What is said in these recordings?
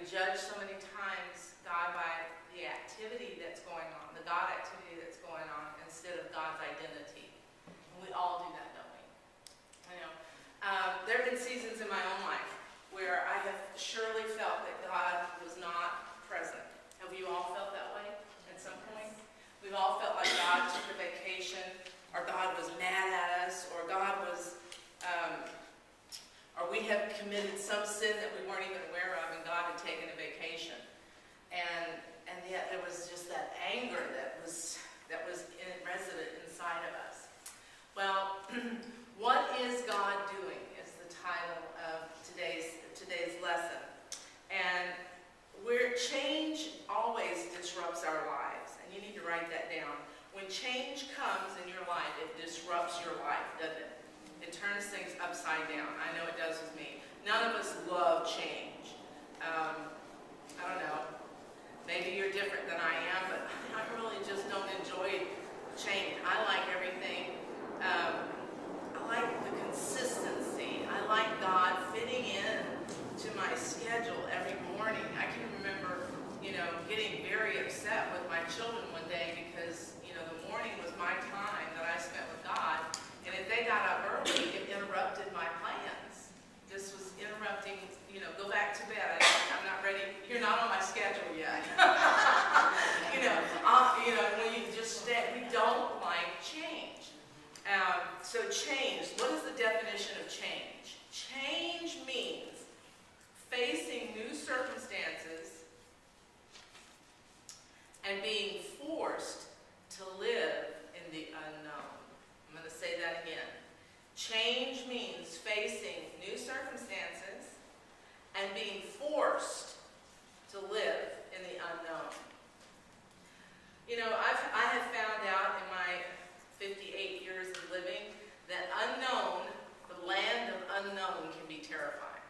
judge so many times God by the activity that's going on, the God activity that's going on, instead of God's identity. And we all do that, don't we? You know, there have been seasons in my own life where I have surely felt that God was not present. Have you all felt that way at some point? We've all felt like God took a vacation, or God was mad at us, or God was, or we have committed some sin that we weren't even aware of, and God had taken a vacation. And yet there was just that anger that was resident inside of us. Well, what is God doing is the title of today's lesson. And where change always disrupts our lives, and you need to write that down. When change comes in your life, it disrupts your life, doesn't it? It turns things upside down. I know it does with me. None of us love change. I don't know. Maybe you're different than I am, but I really just don't enjoy change. I like everything. I like the consistency. I like God fitting in to my schedule every morning. I can remember, getting very upset with my children one day because, the morning was my time that I spent with God. And if they got up early, it interrupted my plans. This was interrupting, go back to bed. I'm not ready. You're not on my schedule yet. When you just stay, we don't like change. So change, what is the definition of change? Change means facing new circumstances and being forced to live in the unknown. I'm going to say that again. Change means facing new circumstances and being forced to live in the unknown. I have found out in my 58 years of living that unknown, the land of unknown, can be terrifying.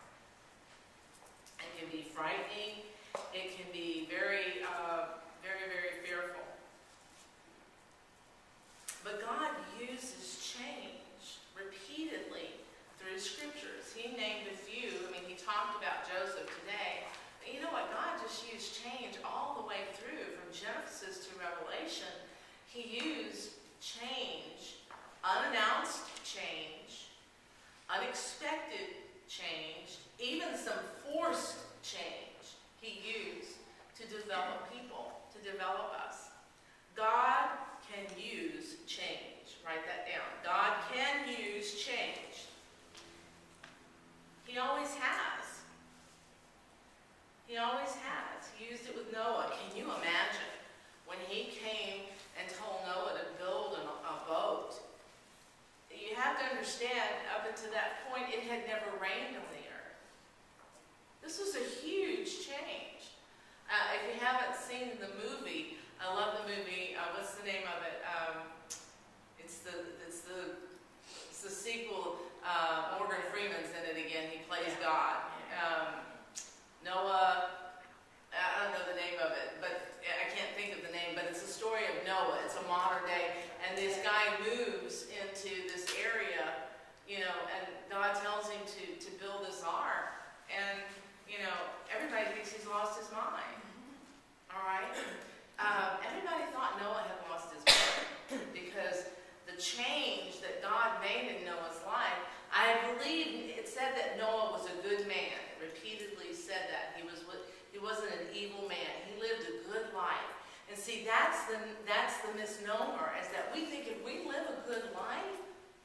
It can be frightening. It can be very, very, very fearful. But God uses change repeatedly through Scriptures. He named a few. He talked about Joseph today. But you know what? God just used change all the way through, from Genesis to Revelation. He used change, unannounced change, unexpected change, even some forced change he used to develop people, to develop us. God can use change. Write that down. God can use change. He always has. He always has. He used it with Noah. Can you imagine when he came and told Noah to build a boat? You have to understand, up until that point, it had never rained on the earth. This was a huge change. If you haven't seen the movie, I love the movie. What's the name of it? It's the sequel. Morgan Freeman's in it again. He plays God. Noah. I don't know the name of it, but I can't think of the name. But it's a story of Noah. It's a modern day, and this guy moves into this area, and God tells him to build this ark, and everybody thinks he's lost his mind. All right. Everybody thought Noah had lost his mind because the change that God made in Noah's life, I believe it said that Noah was a good man. It repeatedly said that. He wasn't an evil man. He lived a good life. And see, that's the misnomer, is that we think if we live a good life,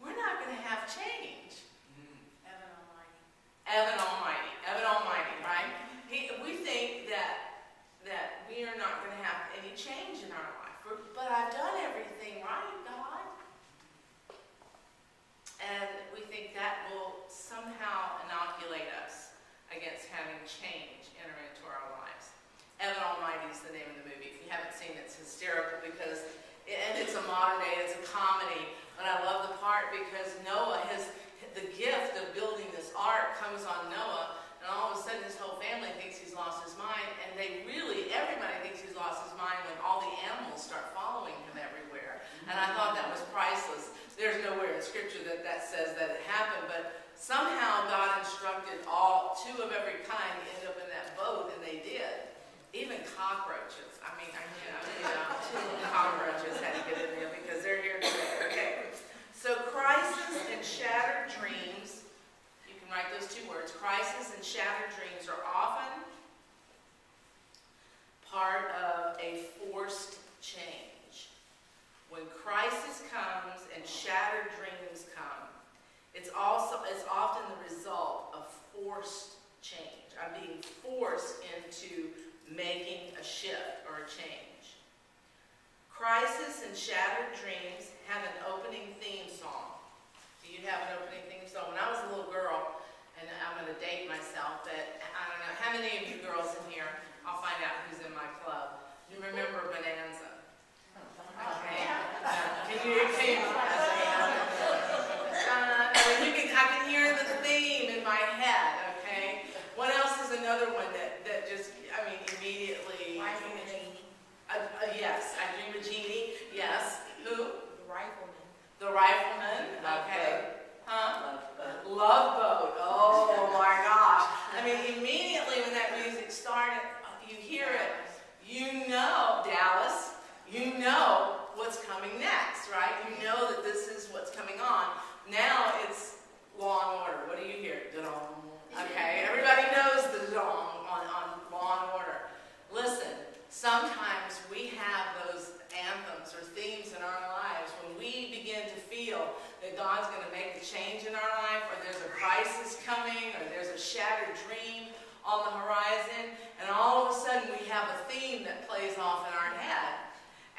we're not going to have change. Evan Almighty, right? We think that we are not going to have any change in our life. But I've done everything right, God. And we think that will somehow inoculate us against having change enter into our lives. Evan Almighty is the name of the movie. If you haven't seen it, it's hysterical because, and it's a modern day, it's a comedy. But I love the part because Noah, the gift of building this ark comes on Noah, and all of a sudden his whole family thinks he's lost his mind, and everybody thinks he's lost his mind when all the animals start following him everywhere. And I thought that was priceless. There's nowhere in Scripture that says that it happened, but somehow God instructed two of every kind to end up in that boat, and they did. cockroaches. I mean, two little cockroaches had to get in there because they're here today. Okay. So crisis and shattered dreams, you can write those two words, crisis and shattered dreams are often part of a forced change. When crisis comes and shattered dreams come, it's often the result of forced change. I'm being forced into making a shift or a change. Crisis and shattered dreams have an opening theme song. Do you have an opening theme song? When I was a little girl, and I'm going to date myself, but I don't know, how many of you girls in here, I'll find out who's in my club, you remember Bonanza? Okay. I can hear the theme in my head, okay? What else is another one that just, I mean, immediately... yes, I Dream of Jeannie, yes. Who? The Rifleman. The Rifleman, okay. Huh? Love Boat. Oh my gosh. I mean, immediately when that music started, you hear it, you know, Dallas, you know what's coming next, right? You know that this is what's coming on. Now it's Law and Order. What do you hear? Da-dong. Okay, everybody knows the dong on Law and Order. Listen, sometimes we have those anthems or themes in our lives when we begin to feel that God's going to make a change in our life, or there's a crisis coming, or there's a shattered dream on the horizon, and all of a sudden we have a theme that plays off in our head.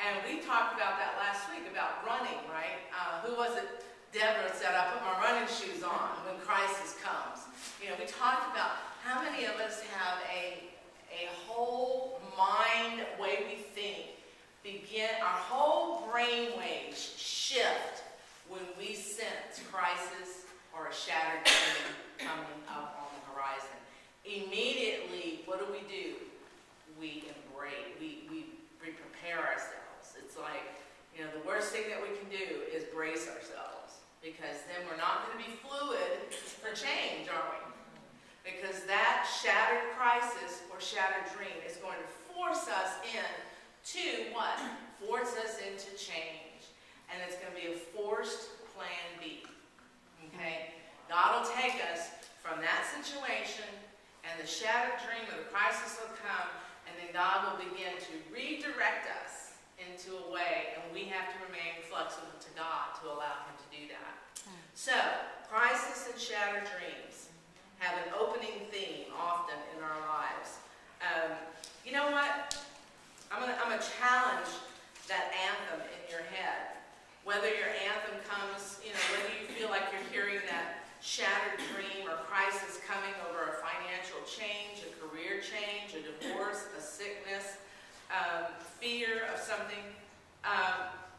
And we talked about that last week, about running, right? Who was it? Deborah said, I put my running shoes on when crisis comes. You know, we talked about how many of us have a whole mind way we think, our whole brain waves shift when we sense crisis or a shattered dream coming up on the horizon. Immediately, what do? We embrace, we prepare ourselves. It's like, you know, the worst thing that we can do is brace ourselves, because then we're not going to be fluid for change, are we? Because that shattered crisis or shattered dream is going to force us into what? Force us into change. And it's going to be a forced plan B. Okay? God will take us from that situation, and the shattered dream or the crisis will come, and then God will begin to redirect us into a way, and we have to remain flexible to God to allow Him to do that. So, crisis and shattered dreams have an opening theme often in our lives. You know what? I'm gonna challenge that anthem in your head. Whether your anthem comes, you know, whether you feel like you're hearing that shattered dream or crisis coming over a financial change, a career change, a divorce, a sickness, fear of something.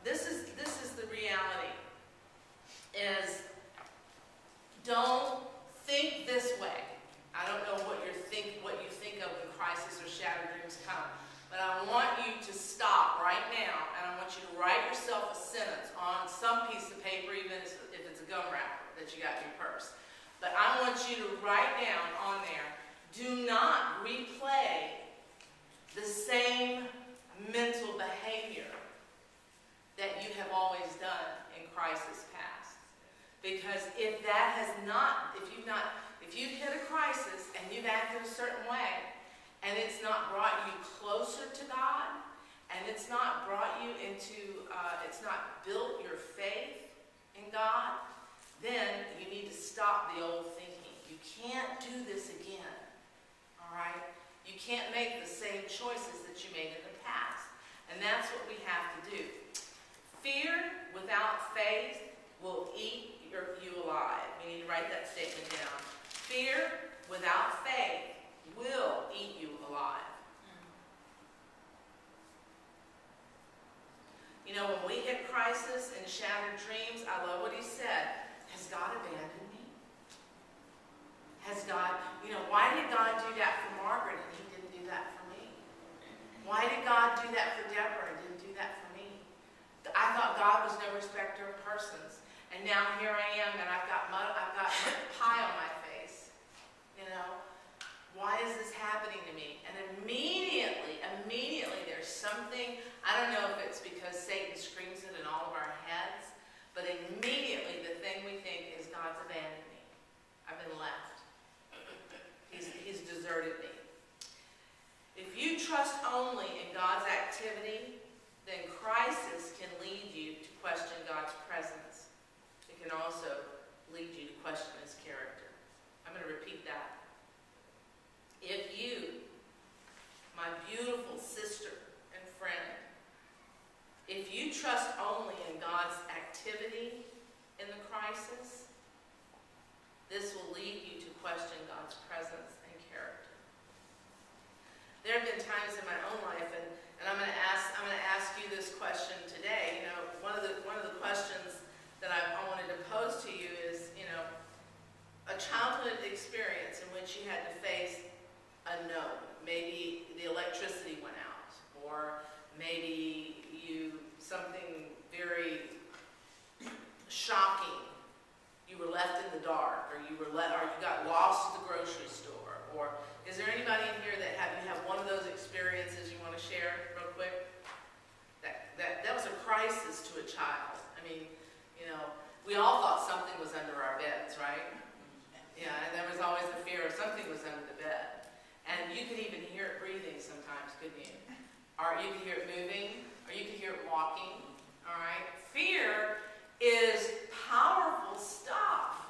This is the reality. Is don't think this way. I don't know what you think of when crisis or shattered dreams come, but I want you to stop right now, and I want you to write yourself a sentence on some piece of paper, even if it's a gum wrapper that you got in your purse. But I want you to write down on there, do not replay the same mental behavior that you have always done in crisis past. Because if you've hit a crisis and you've acted a certain way, and it's not brought you closer to God, and it's not brought you into, it's not built your faith in God, then you need to stop the old thinking. You can't do this again, all right? You can't make the same choices that you made in the past, and that's what we have to do. Fear without faith will eat you alive. We need to write that statement down. Fear without faith will eat you alive. You know, when we hit crisis and shattered dreams, I love what he said. Has God abandoned me? Has God, you know, why did God do that for Margaret and He didn't do that for me? Why did God do that for Deborah and didn't do that for me? I thought God was no respecter of persons. And now here I am, and I've got pie on my face. You know, why is this happening to me? And immediately But immediately the thing we think is, God's abandoned me. I've been left. He's deserted me. If you trust only in God's activity, then crisis can lead you to question God's presence. It can also lead you to question his character. I'm going to repeat that. If you, my beautiful sister and friend, if you trust only in God's activity in the crisis, this will lead you to question God's presence and character. There have been times in my own life, and I'm going to ask you this question today. You know, one of the questions that I wanted to pose to you is, you know, a childhood experience in which you had to face a no. Maybe the electricity went out, or maybe something very shocking. You were left in the dark, or you got lost at the grocery store. Or is there anybody in here that you have one of those experiences you want to share real quick? That was a crisis to a child. I mean, you know, we all thought something was under our beds, right? Yeah, and there was always the fear of something was under the bed. And you could even hear it breathing sometimes, couldn't you? Or you could hear it moving, or you could hear it walking, all right? Fear is powerful stuff.